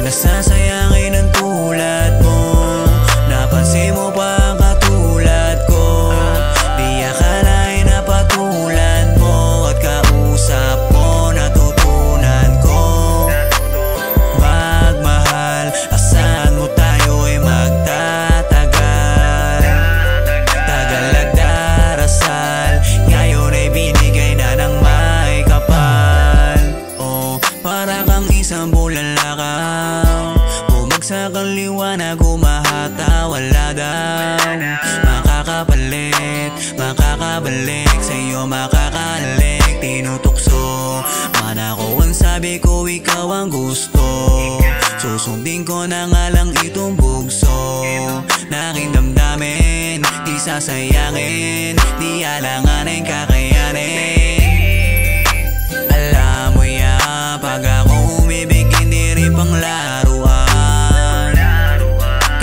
nasasayangin ang tulad mo. Napansin mo pa ang katulad ko, di akalain na patulan mo. At kausap mo natutunan ko magmahal. Asahan mo tayo ay magtatagal. Tagal nagdarasal, ngayon ay binigay na ng may kapal. Oh, para kang isang bulalakaw, bumagsak ang liwanag, humahata, wala daw makakapalit, makakabalik sa'yo, makakalik. Tinutukso man ako, ang sabi ko ikaw ang gusto. Susundin ko na nga lang itong bugso na aking damdamin, di sasayangin, di alanganin, kakayanin. Alam mo yan, pag ako umibig hindi rin pang laruan.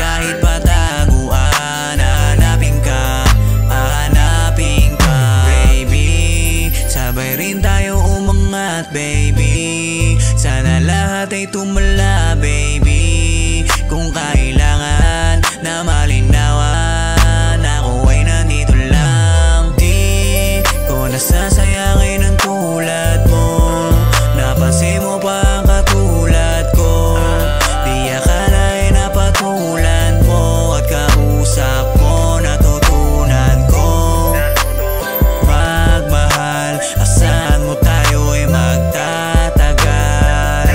Kahit pataguan, hahanapin ka, hahanapin ka. Baby, sabay rin tayo umangat, baby. Sana lahat ay tumala, baby. Kung kailangan na malinawan, ako ay nandito lang. Di ko nasasayangin ang tulad mo. Napansin mo pa ang katulad ko, di akalain na patulan mo. At kausap mo natutunan ko magmahal. Asahan mo tayo ay magtatagal.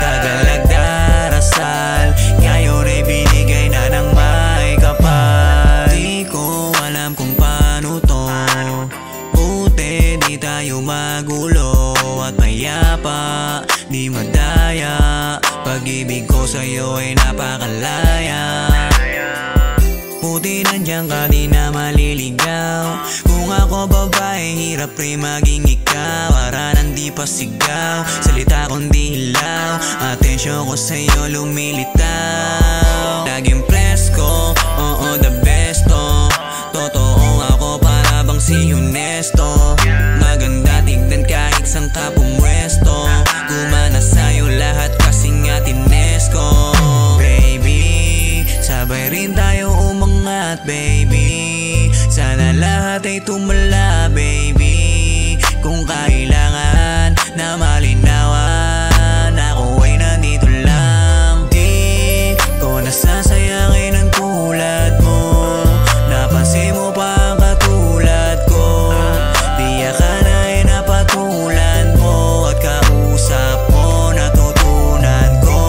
Tagal nagdarasal, ngayon ay binigay na ng may kapal. Di ko alam kung paano to, buti di tayo magulo at mayapa, di madaya. Pag-ibig ko sa'yo ay napakalaya. Buti nandiyan ka, di na maliligaw. Kung ako babae, hirap rin maging ikaw. Aranan di pa sigaw, salita kundi hilaw. Atensyon ko sa'yo lumilitaw. Laging presko, oo the best to. Totoo ako para bang si Honesto. Maganda tignan kahit sang ka pumwesto. Gumana sa'yo lahat kasi nga tinesko. Baby, sabay rin tayo umangat, baby. Sana lahat ay tumala, baby. Kung kailangan na malinawan, ako ay nandito lang. Di ko nasasayangin ang tulad mo. Napansin mo pa ang katulad ko, di akalain na patulan mo. At kausap mo natutunan ko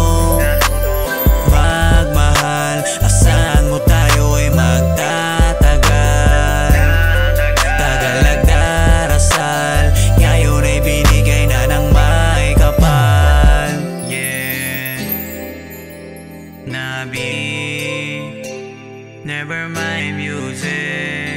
magmahal. Asahan mo tayo ay magtatagal. Tagal nagdarasal, ngayon ay binigay na ng may kapal. Yeah, Nabi, never mind music.